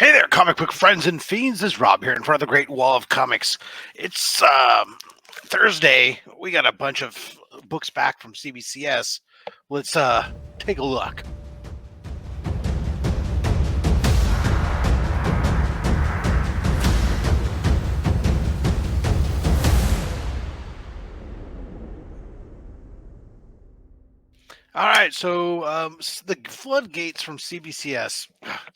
Hey there, comic book friends and fiends. This is Rob here in front of the Great Wall of Comics. It's Thursday. We got a bunch of books back from CBCS. Let's take a look. All right, so the floodgates from CBCS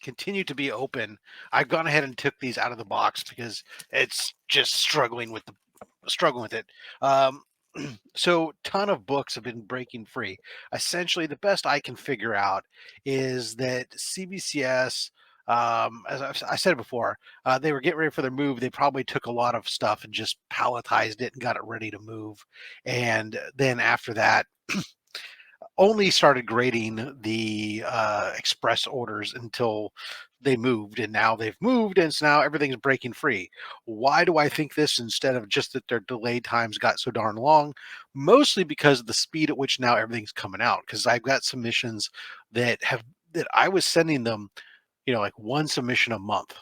continue to be open. I've gone ahead and took these out of the box because it's just struggling with it. So ton of books have been breaking free. Essentially, the best I can figure out is that CBCS, as I said before, they were getting ready for their move. They probably took a lot of stuff and just palletized it and got it ready to move. And then after that, only started grading the express orders until they moved, and now they've moved, and so now everything's breaking free. Why do I think this instead of just that their delay times got so darn long? Mostly because of the speed at which now everything's coming out. Because I've got submissions that I was sending them, like one submission a month.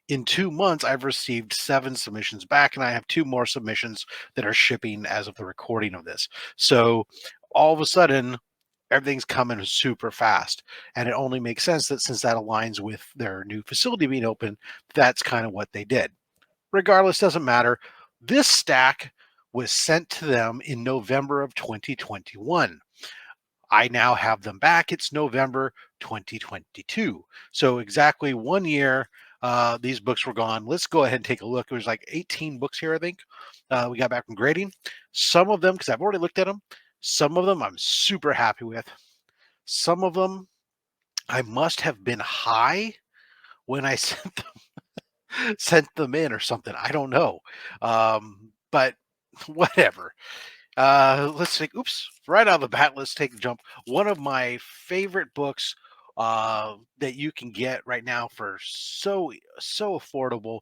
In 2 months, I've received 7 submissions back, and I have 2 more submissions that are shipping as of the recording of this. So all of a sudden, everything's coming super fast. And it only makes sense that since that aligns with their new facility being open, that's kind of what they did. Regardless, doesn't matter. This stack was sent to them in November of 2021. I now have them back. It's November 2022. So exactly 1 year, these books were gone. Let's go ahead and take a look. It was like 18 books here, I think. We got back from grading. Some of them, because I've already looked at them, some of them I'm super happy with. Some of them I must have been high when I sent them in or something. I don't know. But whatever. Let's take, oops, right out of the bat, let's take a jump. One of my favorite books that you can get right now for so affordable,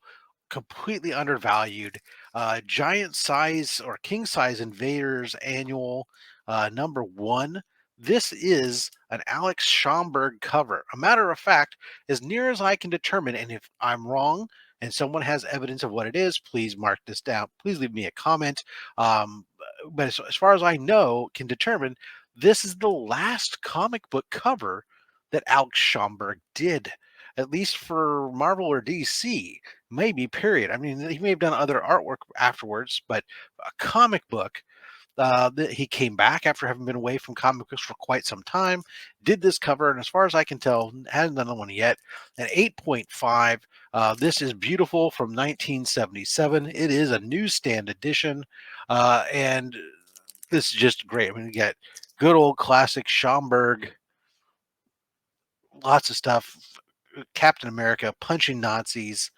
completely undervalued, giant size or king size Invaders Annual #1. This is an Alex Schomburg cover. A matter of fact, as near as I can determine, and if I'm wrong and someone has evidence of what it is, please mark this down. Please leave me a comment. But as far as I know, can determine, this is the last comic book cover that Alex Schomburg did, at least for Marvel or DC, maybe, period. I mean, he may have done other artwork afterwards, but a comic book. He came back after having been away from comic books for quite some time, did this cover, and as far as I can tell, hasn't done one yet. An 8.5. This is beautiful, from 1977. It is a newsstand edition, and this is just great. I mean, you get good old classic Schomburg, lots of stuff. Captain America punching Nazis.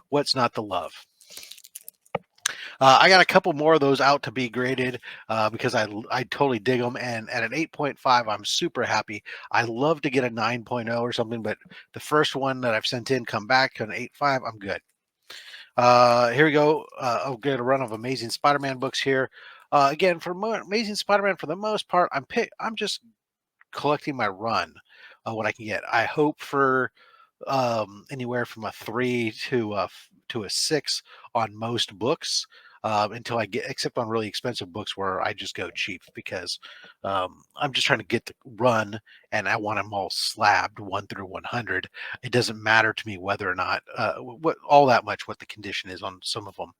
What's not to love? I got a couple more of those out to be graded because I totally dig them. And at an 8.5, I'm super happy. I love to get a 9.0 or something, but the first one that I've sent in come back to an 8.5. I'm good. Here we go. I'll get a run of Amazing Spider-Man books here. Again, for Amazing Spider-Man, for the most part, I'm just collecting my run of what I can get. I hope for anywhere from a 3 to a 6 on most books, until I get, except on really expensive books where I just go cheap, because I'm just trying to get the run, and I want them all slabbed 1 through 100. It doesn't matter to me whether or not what the condition is on some of them.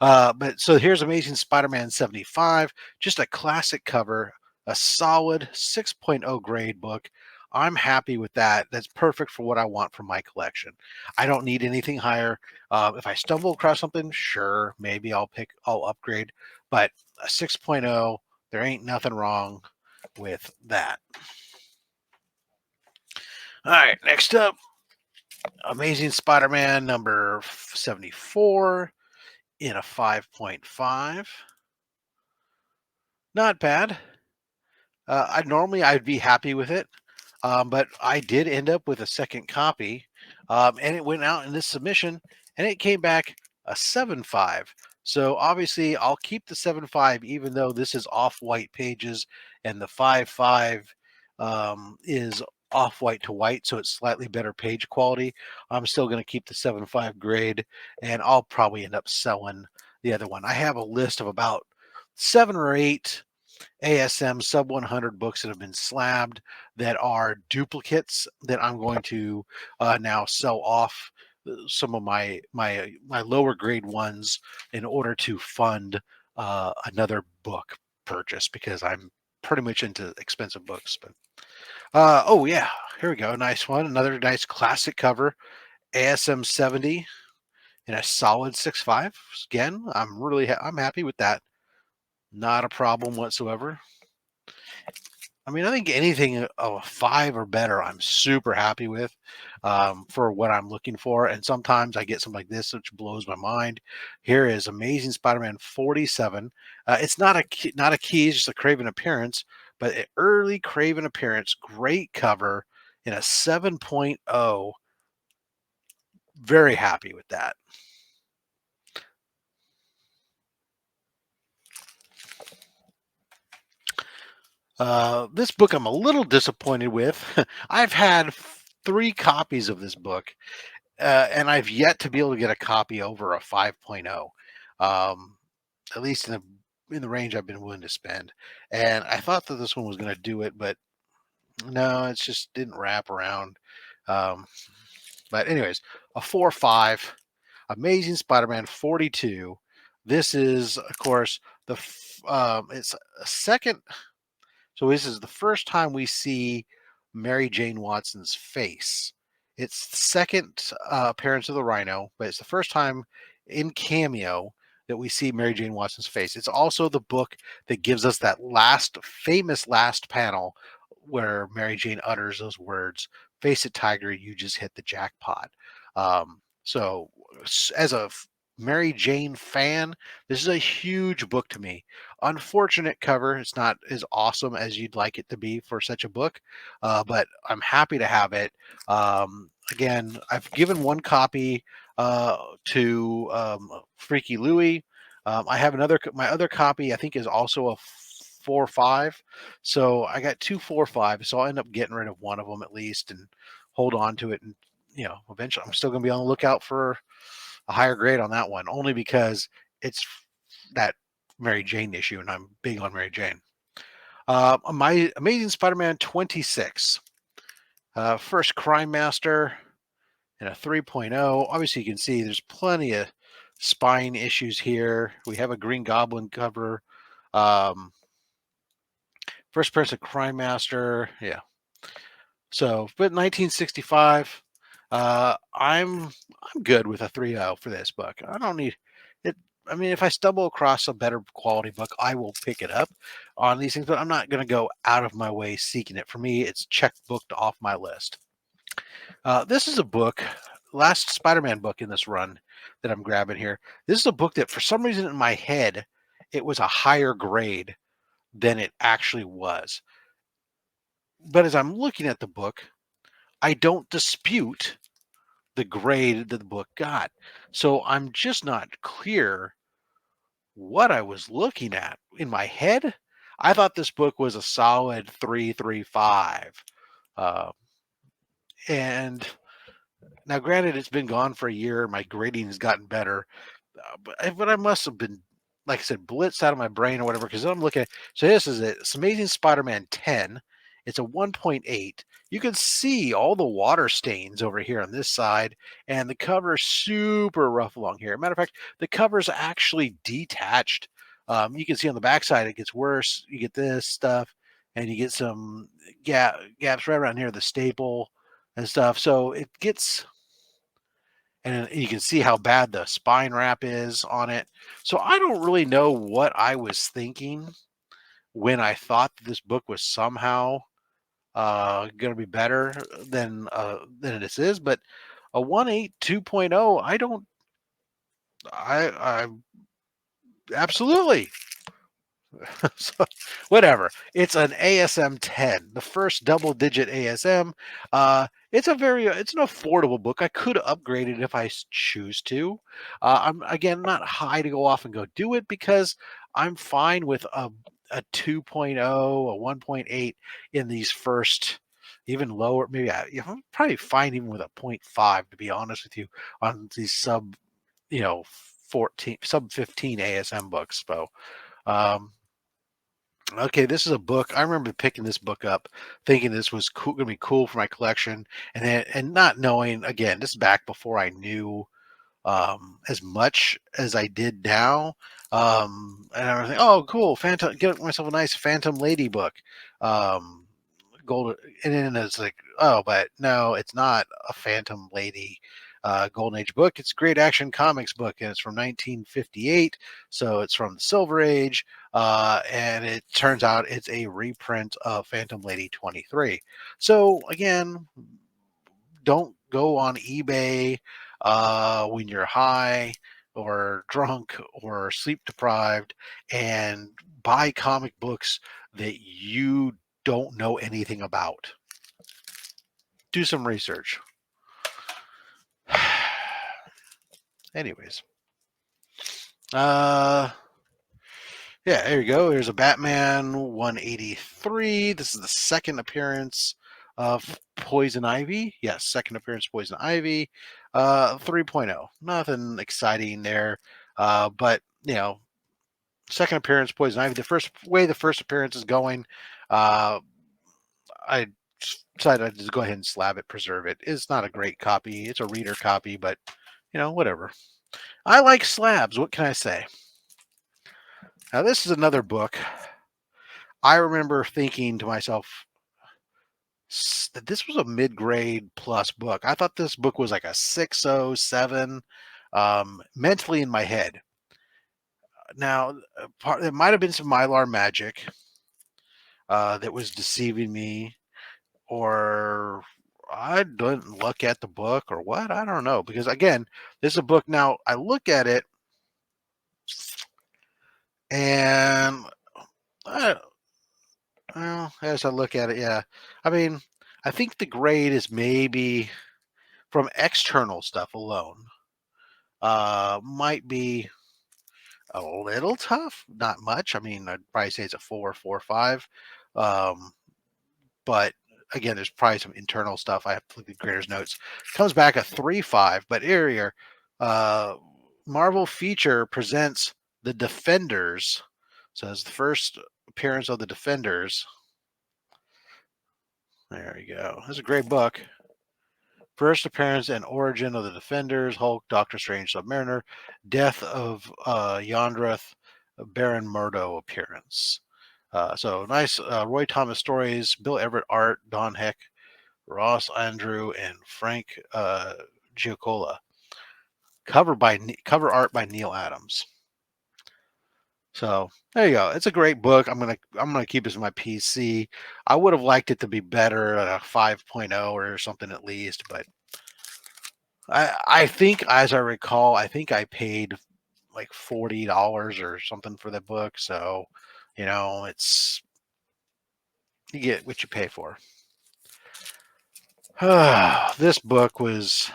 But so here's Amazing Spider-Man 75, just a classic cover, a solid 6.0 grade book. I'm happy with that. That's perfect for what I want from my collection. I don't need anything higher. If I stumble across something, sure, maybe I'll upgrade. But a 6.0, there ain't nothing wrong with that. All right, next up, Amazing Spider-Man number 74 in a 5.5. Not bad. I'd be happy with it. But I did end up with a second copy, and it went out in this submission, and it came back a 7.5. So obviously, I'll keep the 7.5, even though this is off-white pages, and the 5.5 is off-white to white, so it's slightly better page quality. I'm still going to keep the 7.5 grade, and I'll probably end up selling the other one. I have a list of about 7 or 8 ASM sub 100 books that have been slabbed that are duplicates that I'm going to now sell off some of my lower grade ones in order to fund another book purchase, because I'm pretty much into expensive books. But oh yeah, here we go, nice one, another nice classic cover, ASM 70 in a solid 6.5. Again, I'm happy with that. Not a problem whatsoever. I mean, I think anything of a 5 or better, I'm super happy with for what I'm looking for. And sometimes I get something like this, which blows my mind. Here is Amazing Spider-Man 47. It's not a key, it's just a Craven appearance, but an early Craven appearance, great cover in a 7.0. Very happy with that. This book I'm a little disappointed with. I've had 3 copies of this book, and I've yet to be able to get a copy over a 5.0, at least in the range I've been willing to spend. And I thought that this one was going to do it, but no, it just didn't wrap around. Um, but anyways, a 4.5, Amazing Spider-Man 42. This is, of course, it's a second. So this is the first time we see Mary Jane Watson's face. It's the second appearance of the Rhino, but it's the first time in cameo that we see Mary Jane Watson's face. It's also the book that gives us that famous last panel where Mary Jane utters those words, "Face it, Tiger, you just hit the jackpot." So as a Mary Jane fan, this is a huge book to me. Unfortunate cover. It's not as awesome as you'd like it to be for such a book, but I'm happy to have it. Again, I've given one copy to Freaky Louie. I have my other copy, I think, is also a 4.5. So I got 2 4.5. So I'll end up getting rid of one of them at least and hold on to it. And, eventually I'm still going to be on the lookout for a higher grade on that one, only because it's that Mary Jane issue, and I'm big on Mary Jane. My Amazing Spider-Man 26. First Crime Master and a 3.0. Obviously, you can see there's plenty of spine issues here. We have a Green Goblin cover. First person Crime Master. Yeah. So, but 1965. I'm good with a 3.0 for this book. I don't need it. I mean, if I stumble across a better quality book, I will pick it up on these things, but I'm not going to go out of my way seeking it. For me, it's checkbooked off my list. This is a book, last Spider-Man book in this run that I'm grabbing here. This is a book that for some reason in my head, it was a higher grade than it actually was. But as I'm looking at the book, I don't dispute the grade that the book got. So I'm just not clear what I was looking at. In my head, I thought this book was a solid 3.35. Uh, and now, granted, it's been gone for a year. My grading has gotten better. But I must have been, like I said, blitzed out of my brain or whatever, because I'm looking at, so this is it. It's Amazing Spider-Man 10. It's a 1.8. You can see all the water stains over here on this side, and the cover is super rough along here. Matter of fact, the cover is actually detached. You can see on the backside it gets worse. You get this stuff, and you get some gaps right around here, the staple and stuff. So it gets, and you can see how bad the spine wrap is on it. So I don't really know what I was thinking when I thought that this book was somehow going to be better than this is. But a 1.8 2.0, I absolutely. So whatever. It's an ASM 10, the first double digit ASM. It's an affordable book. I could upgrade it if I choose to. I'm again not high to go off and go do it, because I'm fine with a 2.0, a 1.8 in these first, even lower. Maybe I'm probably fine even with a 0.5, to be honest with you, on these sub, 14 sub 15 ASM books. So, um, okay, this is a book. I remember picking this book up, thinking this was cool, gonna be cool for my collection, and not knowing. Again, this is back before I knew as much as I did now. And I was like, oh, cool, Phantom, get myself a nice Phantom Lady book. Um, Gold, and then it's like, oh, but no, it's not a Phantom Lady Golden Age book. It's a Great Action Comics book, and it's from 1958, so it's from the Silver Age, and it turns out it's a reprint of Phantom Lady 23. So again, don't go on eBay when you're high or drunk or sleep deprived and buy comic books that you don't know anything about. Do some research. Anyways, uh, yeah, there you go. There's a Batman 183. This is the second appearance of Poison Ivy. Yes, second appearance of Poison Ivy. 3.0. Nothing exciting there. But, second appearance Poison Ivy. The first appearance is going, uh, I decided I'd just go ahead and slab it, preserve it. It's not a great copy. It's a reader copy, but, whatever. I like slabs. What can I say? Now, this is another book. I remember thinking to myself that this was a mid-grade plus book. I thought this book was like a 607 mentally in my head. Now, it might have been some Mylar magic that was deceiving me, or I didn't look at the book, or what. I don't know. Because, again, this is a book. Now, I look at it, and well, as I look at it, yeah. I mean, I think the grade is maybe from external stuff alone. Might be a little tough, not much. I mean, I'd probably say it's a 4, 4, 5. Um, but again, there's probably some internal stuff. I have to look at graders' notes. Comes back a 3, 5, but here, uh, Marvel feature presents the Defenders. So it's the first appearance of the Defenders. There you go. It's a great book. First appearance and origin of the Defenders, Hulk, Doctor Strange, Submariner, death of Yondrath, Baron Murdo appearance. So nice Roy Thomas stories, Bill Everett art, Don Heck, Ross Andrew, and Frank Giacola. Cover art by Neil Adams. So there you go. It's a great book. I'm gonna keep this in my PC. I would have liked it to be better at a 5.0 or something at least, but I think, as I recall, I think I paid like $40 or something for the book. So, it's you get what you pay for. This book was.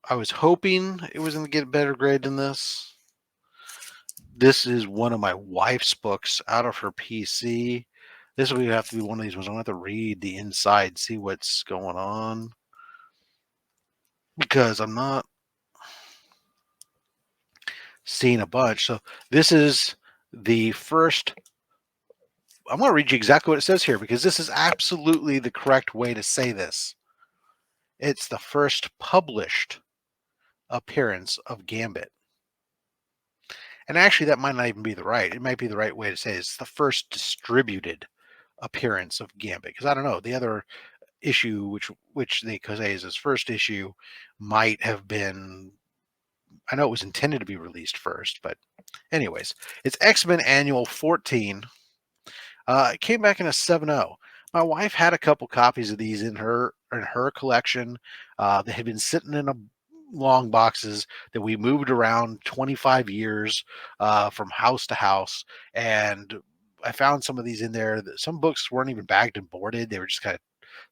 I was hoping it was going to get a better grade than this. This is one of my wife's books out of her PC. This will have to be one of these ones. I'm going to have to read the inside, see what's going on, because I'm not seeing a bunch. So this is the first. I'm going to read you exactly what it says here, because this is absolutely the correct way to say this. It's the first published appearance of Gambit. And actually, that might not even be the right. It might be the right way to say it. It's the first distributed appearance of Gambit. Because I don't know, the other issue, which they could say is his first issue, might have been. I know it was intended to be released first, but anyways, it's X-Men Annual 14. It came back in a 7.0. My wife had a couple copies of these in her collection. They had been sitting in a long boxes that we moved around 25 years from house to house, and I found some of these in there. Some books weren't even bagged and boarded; they were just kind of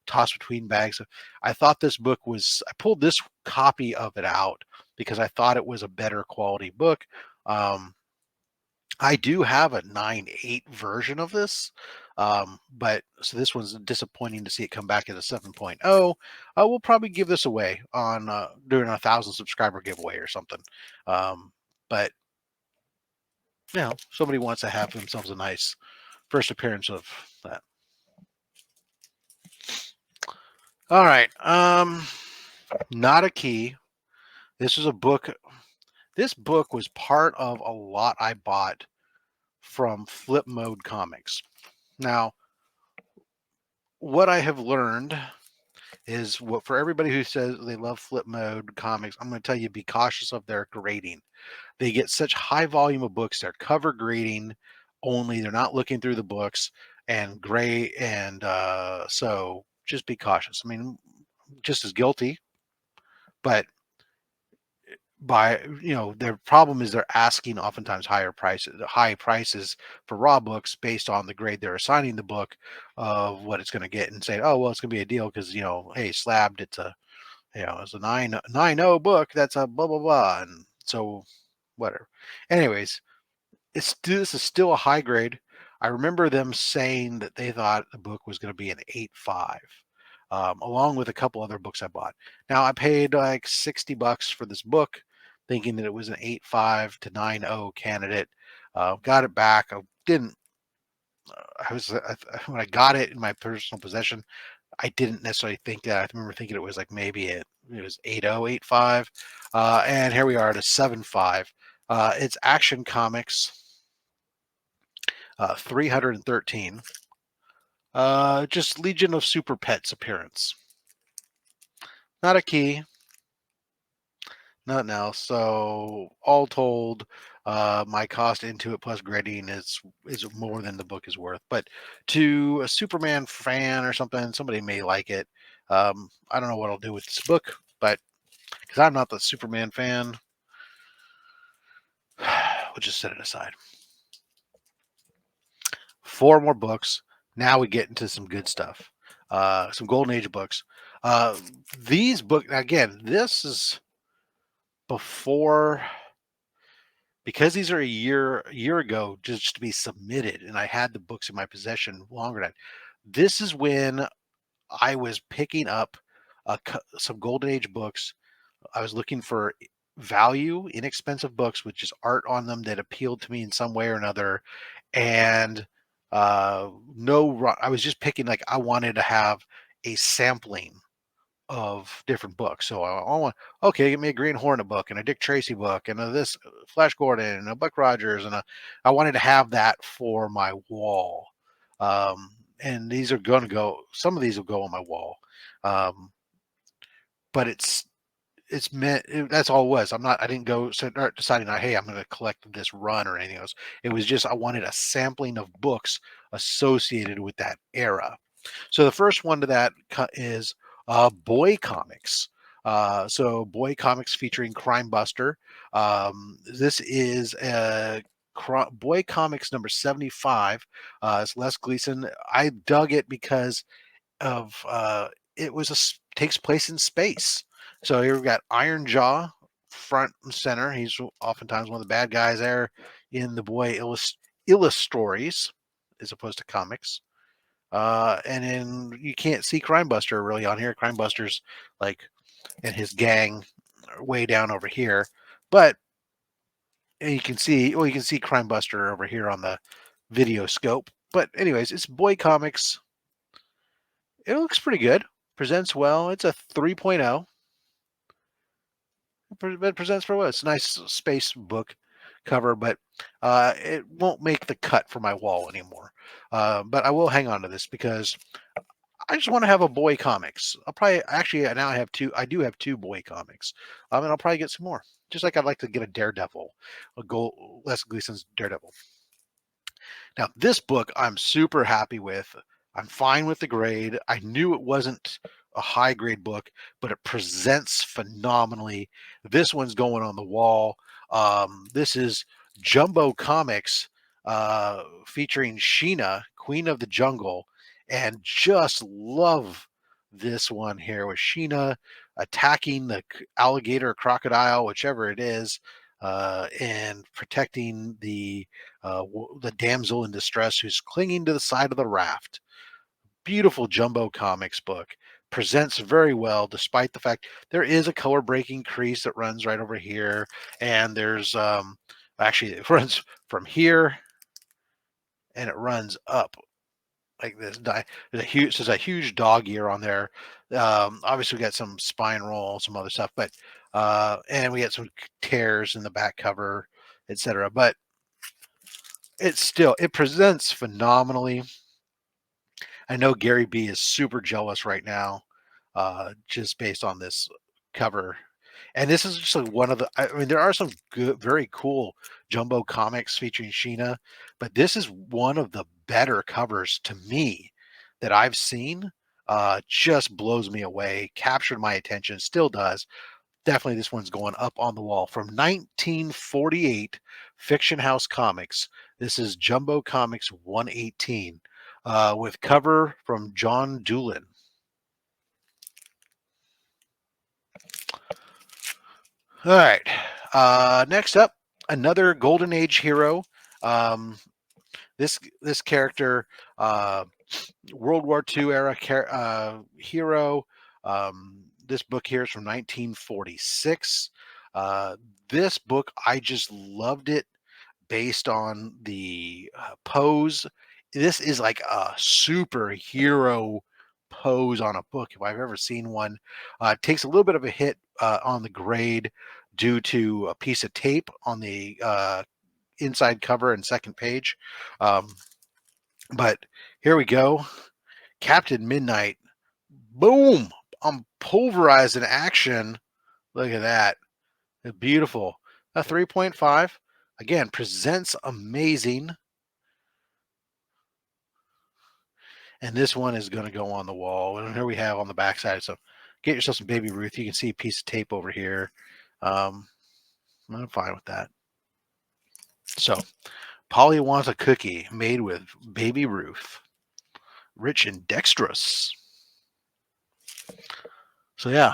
tossed between bags. So I thought this book was. I pulled this copy of it out because I thought it was a better quality book. I do have a 9.8 version of this. But so this one's disappointing to see it come back at a 7.0. We'll probably give this away on during a 1,000 subscriber giveaway or something. But somebody wants to have themselves a nice first appearance of that. All right. Not a key. This is a book. This book was part of a lot I bought from Flip Mode Comics. Now, what I have learned is what for everybody who says they love Flip Mode Comics, I'm going to tell you be cautious of their grading. They get such high volume of books, they're cover grading only. They're not looking through the books and gray, and so just be cautious. I mean, just as guilty, but their problem is they're asking oftentimes high prices for raw books based on the grade they're assigning the book of what it's going to get, and saying, oh well, it's going to be a deal because hey, Slabbed, it's a 9.0 book, that's a blah blah blah, and so whatever. Anyways, this is still a high grade. I remember them saying that they thought the book was going to be an 8.5, along with a couple other books I bought. Now I paid like $60 for this book, thinking that it was an 8.5 to 9.0 candidate. Got it back. I didn't. When I got it in my personal possession, I didn't necessarily think that. I remember thinking it was like maybe it was 8.0, 8.5, and here we are at a 7.5. It's Action Comics. 313. Just Legion of Super Pets appearance. Not a key. Nothing else. So all told, my cost into it plus grading is more than the book is worth. But to a Superman fan or something, somebody may like it. I don't know what I'll do with this book, but because I'm not the Superman fan, we'll just set it aside. 4 more books. Now we get into some good stuff. Some Golden Age books. These books, again, this is before, because these are a year ago just to be submitted, and I had the books in my possession longer than that. This is when I was picking up some Golden Age books. I was looking for value, inexpensive books with just art on them that appealed to me in some way or another. And I was just picking, like, I wanted to have a sampling of different books. So I want, okay, give me a Green Hornet book and a Dick Tracy book and this Flash Gordon and a Buck Rogers, and I wanted to have that for my wall. And these are going to go. Some of these will go on my wall, but it's meant, that's all it was. I didn't go start deciding, hey, I'm going to collect this run or anything else. It was just I wanted a sampling of books associated with that era. So the first one to that is Boy Comics. So Boy Comics featuring Crime Buster. This is Boy Comics number 75. It's Les Gleason. I dug it because of it takes place in space. So here we've got Iron Jaw front and center. He's oftentimes one of the bad guys there in the Boy Illustories as opposed to comics. And then you can't see Crime Buster really on here. Crime Buster's like, and his gang are way down over here, but you can see Crime Buster over here on the video scope. But anyways, it's Boy Comics. It looks pretty good. Presents well. It's a 3.0. It presents for what? It's a nice space book cover, but it won't make the cut for my wall anymore. But I will hang on to this because I just want to have a Boy Comics. I'll probably now I have two. I do have 2 Boy Comics, and I'll probably get some more. Just like I'd like to get a Daredevil, Les Gleason's Daredevil. Now this book I'm super happy with. I'm fine with the grade. I knew it wasn't a high grade book, but it presents phenomenally. This one's going on the wall. This is Jumbo Comics featuring Sheena, Queen of the Jungle, and just love this one here with Sheena attacking the alligator, crocodile, whichever it is. and protecting the damsel in distress who's clinging to the side of the raft. Beautiful jumbo comics book. Presents very well, despite the fact there is a color breaking crease that runs right over here, and there's actually it runs from here and it runs up like this. There's a huge dog ear on there. Obviously, we got some spine roll, some other stuff, but and we got some tears in the back cover, etc. But it presents phenomenally. I know Gary B is super jealous right now, just based on this cover. And this is just like one of the. I mean, there are some good, very cool jumbo comics featuring Sheena, but this is one of the better covers to me that I've seen. Just blows me away. Captured my attention, still does. Definitely, this one's going up on the wall. From 1948, Fiction House Comics. This is Jumbo Comics 118, with cover from John Doolin. All right. Next up, another Golden Age hero. Um, this character, World War II era hero. This book here is from 1946. This book, I just loved it based on the pose. This is like a superhero pose on a book if I've ever seen one. It takes a little bit of a hit on the grade due to a piece of tape on the inside cover and second page. But here we go. Captain Midnight. Boom! I'm pulverized in action. Look at that. Beautiful. A 3.5. Again, presents amazing. And this one is going to go on the wall. And here we have on the backside. So get yourself some Baby Ruth. You can see a piece of tape over here. I'm fine with that. So Polly wants a cookie made with Baby Ruth. Rich and dexterous. So yeah,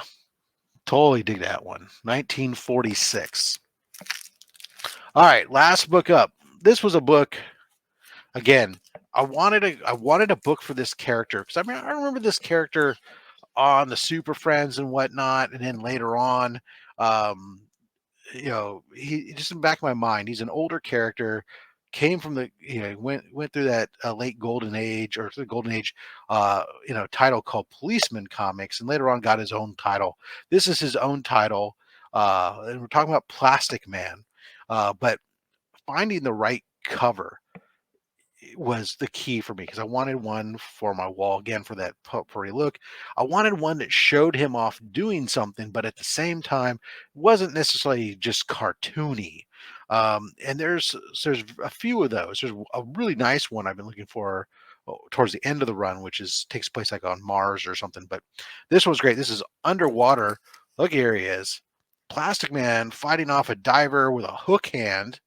totally dig that one. 1946. All right, last book up. This was a book. Again, I wanted a book for this character because I mean I remember this character on the Super Friends and whatnot, and then later on, he just in the back of my mind, he's an older character, came from the went through that late golden age or the golden age, title called Policeman Comics, and later on got his own title. This is his own title, and we're talking about Plastic Man, but finding the right cover was the key for me because I wanted one for my wall again for that potpourri look. I wanted one that showed him off doing something, but at the same time wasn't necessarily just cartoony. And there's a few of those. There's a really nice one I've been looking for towards the end of the run, which takes place like on Mars or something. But this one's great. This is underwater. Look, here he is, Plastic Man fighting off a diver with a hook hand.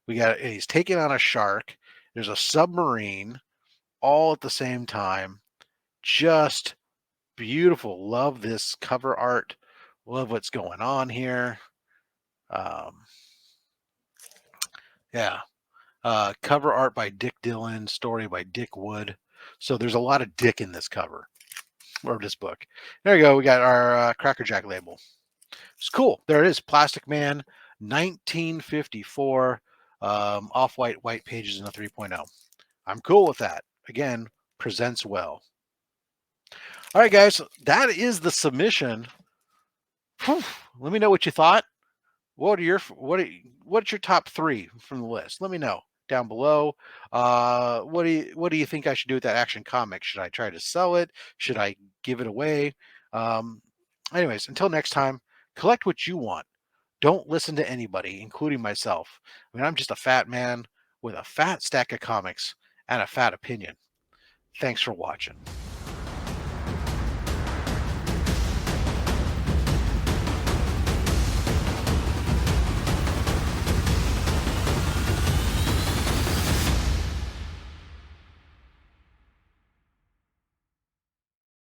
He's taking on a shark. There's a submarine all at the same time. Just beautiful. Love this cover art. Love what's going on here. Yeah. Cover art by Dick Dillon, story by Dick Wood. So there's a lot of Dick in this cover or this book. There you go. We got our Cracker Jack label. It's cool. There it is. Plastic Man, 1954. Off-white, white pages in a 3.0. I'm cool with that. Again, presents well. All right, guys, that is the submission. Whew. Let me know what you thought. What's your top 3 from the list? Let me know down below. What do you think I should do with that Action comic? Should I try to sell it? Should I give it away? Anyways, until next time, collect what you want. Don't listen to anybody, including myself. I mean, I'm just a fat man with a fat stack of comics and a fat opinion. Thanks for watching.